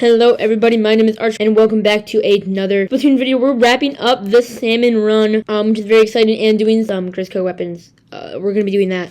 Hello everybody, my name is Arch and welcome back to another Splatoon video. We're wrapping up the salmon run, which is very exciting, and doing some Grizzco weapons. We're going to be doing that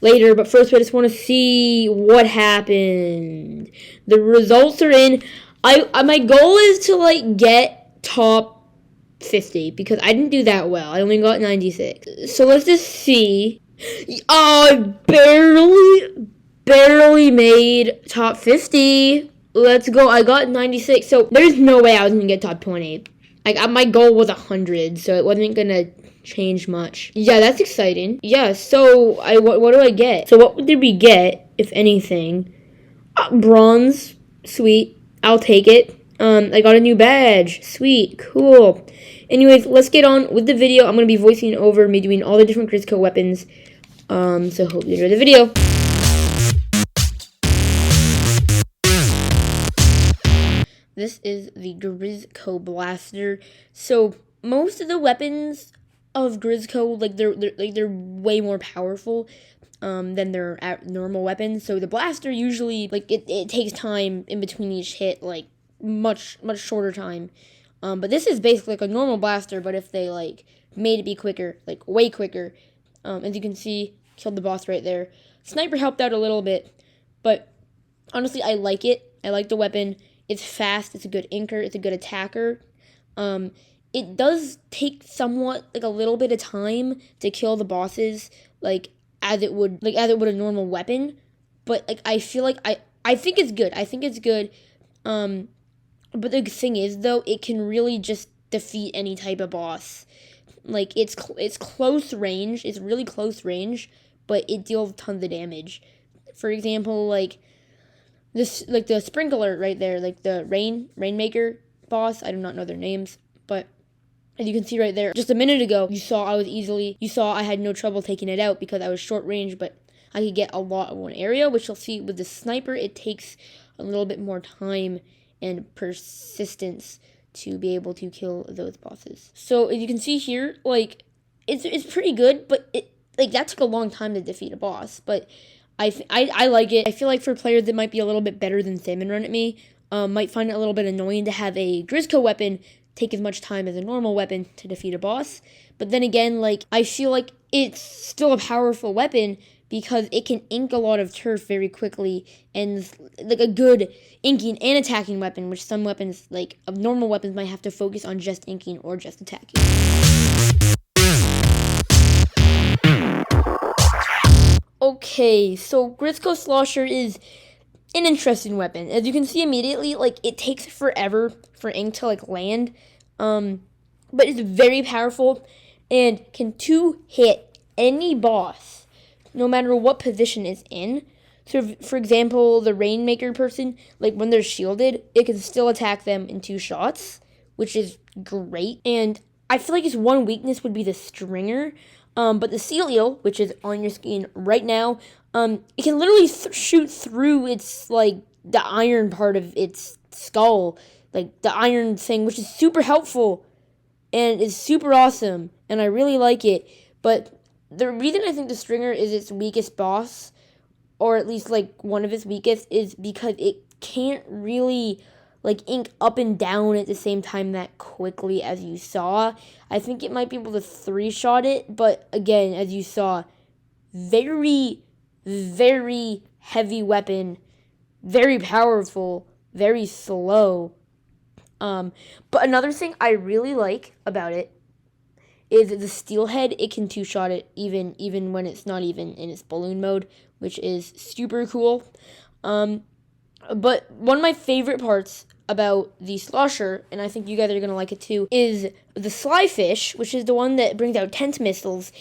later, but first I just want to see what happened. The results are in. My goal is to get top 50 because I didn't do that well. I only got 96. So let's just see. I barely made top 50. Let's go. I got 96, so there's no way I was gonna get top 20. My goal was 100, so it wasn't gonna change much. Yeah, that's exciting. Yeah, so what do I get? So what did we get, if anything? Bronze. Sweet. I'll take it. I got a new badge. Sweet. Cool. Anyways, let's get on with the video. I'm gonna be voicing over me doing all the different Grizzco weapons. So hope you enjoy the video. This is the Grizzco blaster. So most of the weapons of Grizzco, they're way more powerful than their normal weapons. So the blaster usually it takes time in between each hit, much shorter time. But this is basically like a normal blaster, but if they made it be quicker, way quicker. As you can see, killed the boss right there. Sniper helped out a little bit, but honestly, I like it. I like the weapon. It's fast. It's a good inker. It's a good attacker. It does take somewhat a little bit of time to kill the bosses, as it would a normal weapon. But I feel I think it's good. I think it's good. But the thing is though, it can really just defeat any type of boss. It's close range. It's really close range, but it deals tons of damage. For example, this, the sprinkler right there, the rainmaker boss. I do not know their names, but as you can see right there, just a minute ago, you saw I had no trouble taking it out because I was short range, but I could get a lot of one area, which you'll see with the sniper. It takes a little bit more time and persistence to be able to kill those bosses. So as you can see here, it's pretty good, but that took a long time to defeat a boss, but I like it. I feel like for players that might be a little bit better than Salmon Run at me, might find it a little bit annoying to have a Grizzco weapon take as much time as a normal weapon to defeat a boss. But then again, I feel like it's still a powerful weapon because it can ink a lot of turf very quickly, and a good inking and attacking weapon, which some weapons, of normal weapons, might have to focus on just inking or just attacking. Okay, so Grizzco Slosher is an interesting weapon. As you can see immediately, it takes forever for ink to land, but it's very powerful and can two-hit any boss, no matter what position it's in. So, for example, the Rainmaker person, when they're shielded, it can still attack them in 2 shots, which is great. And I feel like its one weakness would be the Stringer. But the Celio, which is on your screen right now, it can literally shoot through its, the iron part of its skull, the iron thing, which is super helpful and is super awesome, and I really like it. But the reason I think the Stringer is its weakest boss, or at least, one of its weakest, is because it can't really ink up and down at the same time that quickly as you saw. I think it might be able to 3-shot it, but again, as you saw, very, very heavy weapon, very powerful, very slow. But another thing I really like about it is the Steelhead. It can 2-shot it even when it's not even in its balloon mode, which is super cool. But one of my favorite parts about the Slosher, and I think you guys are going to like it too, is the Slyfish, which is the one that brings out tent missiles.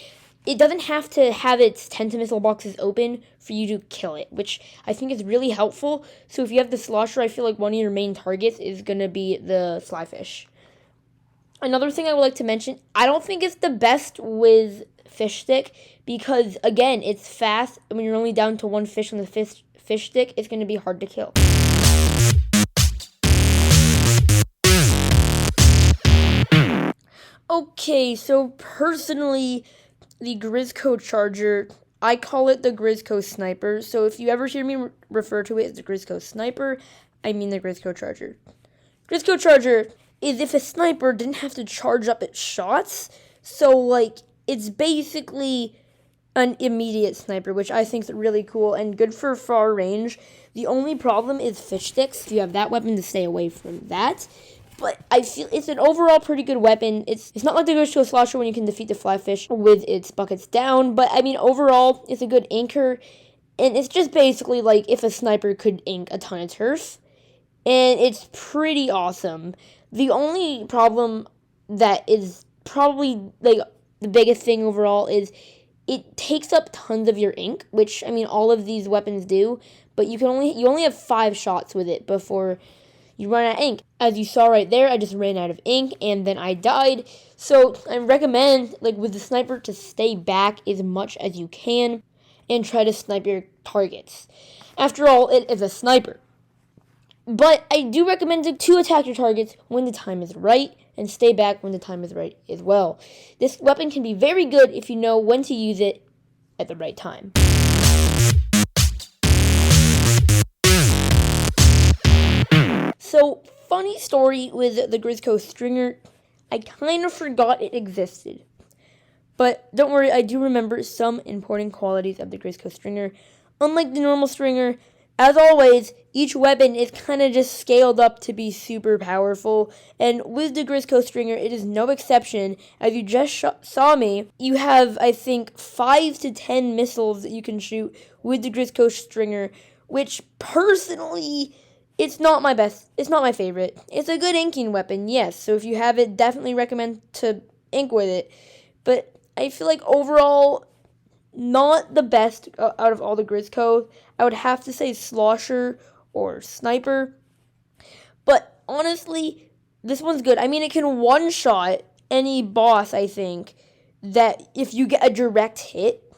It doesn't have to have its tent missile boxes open for you to kill it, which I think is really helpful. So if you have the Slosher, I feel like one of your main targets is going to be the Slyfish. Another thing I would like to mention, I don't think it's the best with fish stick because, again, it's fast. When you're only down to 1 fish on the fish stick, it's going to be hard to kill. Okay, so personally, the Grizzco Charger, I call it the Grizzco Sniper. So if you ever hear me refer to it as the Grizzco Sniper, I mean the Grizzco Charger. Grizzco Charger is if a sniper didn't have to charge up its shots, so like it's basically an immediate sniper, which I think is really cool and good for far range. The only problem is fish sticks. You have that weapon to stay away from that. But I feel it's an overall pretty good weapon. It's not like the Grizzco Slosher when you can defeat the flyfish with its buckets down, but I mean overall it's a good inker, and it's just basically like if a sniper could ink a ton of turf, and it's pretty awesome. The only problem that is probably like the biggest thing overall is it takes up tons of your ink, which I mean all of these weapons do, but you only have 5 shots with it before you run out of ink. As you saw right there, I just ran out of ink and then I died. So I recommend, like with the sniper, to stay back as much as you can and try to snipe your targets. After all, it is a sniper. But I do recommend to attack your targets when the time is right and stay back when the time is right as well. This weapon can be very good if you know when to use it at the right time. So, funny story with the Grizzco Stringer, I kind of forgot it existed. But don't worry, I do remember some important qualities of the Grizzco Stringer. Unlike the normal Stringer, as always, each weapon is kind of just scaled up to be super powerful. And with the Grizzco Stringer, it is no exception. As you just saw me, you have, I think, 5 to 10 missiles that you can shoot with the Grizzco Stringer, which personally, it's not my best. It's not my favorite. It's a good inking weapon, yes. So if you have it, definitely recommend to ink with it. But I feel like overall, not the best out of all the Grizzco. I would have to say Slosher or Sniper. But honestly, this one's good. I mean, it can one-shot any boss, I think, that if you get a direct hit,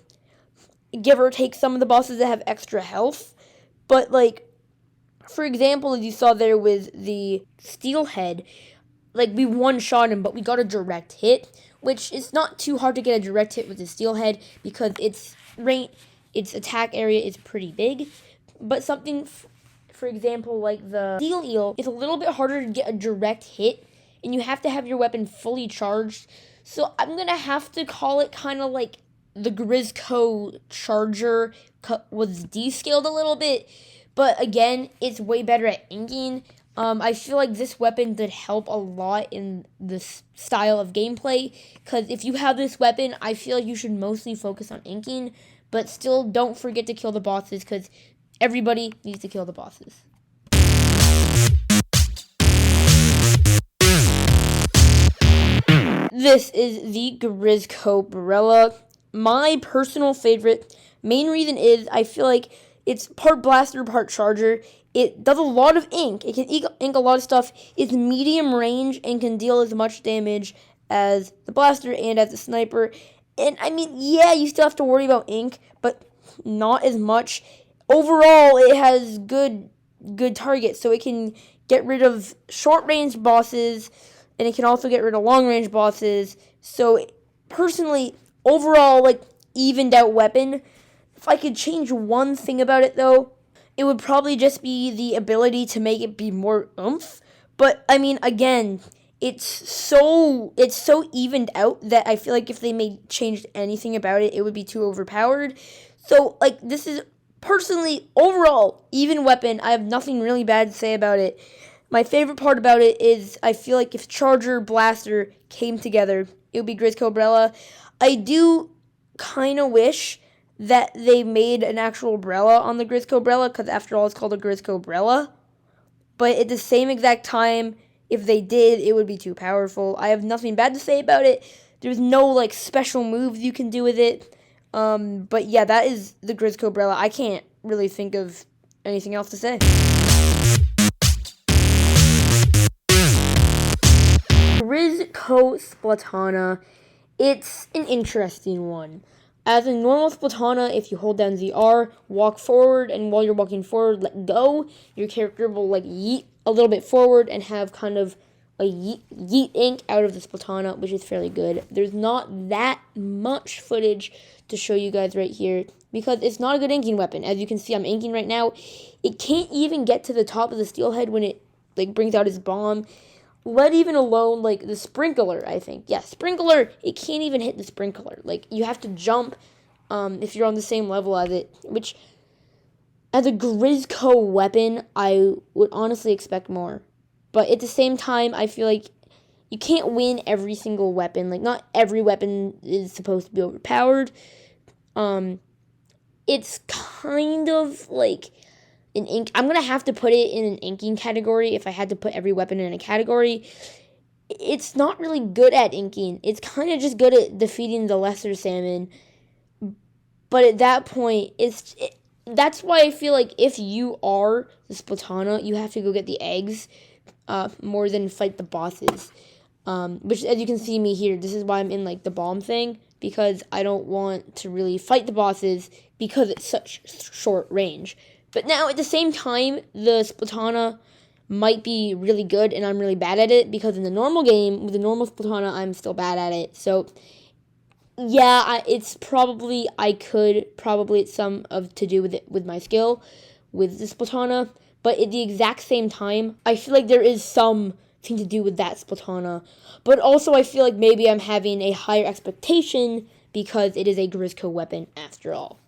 give or take some of the bosses that have extra health. But like, for example, as you saw there with the Steelhead, like we one-shot him, but we got a direct hit, which is not too hard to get a direct hit with the Steelhead because its attack area is pretty big. But something, for example, like the Steel Eel, is a little bit harder to get a direct hit, and you have to have your weapon fully charged. So I'm going to have to call it kind of like the Grizzco Charger was descaled a little bit. But again, it's way better at inking. I feel like this weapon did help a lot in this style of gameplay. Because if you have this weapon, I feel like you should mostly focus on inking. But still, don't forget to kill the bosses. Because everybody needs to kill the bosses. This is the Grizzco brella. My personal favorite. Main reason is I feel like it's part blaster, part charger. It does a lot of ink. It can ink a lot of stuff. It's medium range and can deal as much damage as the blaster and as the sniper. And I mean, yeah, you still have to worry about ink, but not as much. Overall, it has good targets, so it can get rid of short-range bosses, and it can also get rid of long-range bosses. So, personally, overall, like, evened out weapon. If I could change one thing about it, though, it would probably just be the ability to make it be more oomph. But, I mean, again, it's so evened out that I feel like if they changed anything about it, it would be too overpowered. So, like, this is, personally, overall, even weapon. I have nothing really bad to say about it. My favorite part about it is I feel like if Charger, Blaster came together, it would be Grizzco brella. I do kind of wish that they made an actual brella on the Grizzco brella, because after all, it's called a Grizzco brella. But at the same exact time, if they did, it would be too powerful. I have nothing bad to say about it. There's no, like, special moves you can do with it. But yeah, that is the Grizzco brella. I can't really think of anything else to say. Grizzco Spatana. It's an interesting one. As a normal Spatana, if you hold down ZR, walk forward, and while you're walking forward, let go, your character will like yeet a little bit forward and have kind of a yeet ink out of the spatana, which is fairly good. There's not that much footage to show you guys right here because it's not a good inking weapon. As you can see, I'm inking right now. It can't even get to the top of the steelhead when it like brings out its bomb. Let even alone like the sprinkler, I think. Yeah, sprinkler, it can't even hit the sprinkler. Like you have to jump if you're on the same level as it, which as a Grizzco weapon, I would honestly expect more. But at the same time, I feel like you can't win every single weapon. Like not every weapon is supposed to be overpowered. It's kind of like an ink. I'm gonna have to put it in an inking category if I had to put every weapon in a category. It's not really good at inking. It's kind of just good at defeating the lesser salmon. But at that point, that's why I feel like if you are the Splatana, you have to go get the eggs more than fight the bosses. Which, as you can see me here, this is why I'm in like the bomb thing, because I don't want to really fight the bosses because it's such short range. But now at the same time, the Splatana might be really good and I'm really bad at it because in the normal game, with the normal Splatana, I'm still bad at it. So yeah, it's probably it's some of to do with it with my skill with the Splatana, but at the exact same time, I feel like there is something to do with that Splatana. But also I feel like maybe I'm having a higher expectation because it is a Grizzco weapon after all.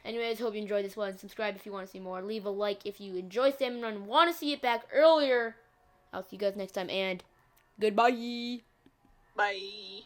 Anyways, hope you enjoyed this one. Subscribe if you want to see more. Leave a like if you enjoy Salmon Run and want to see it back earlier. I'll see you guys next time and goodbye. Bye.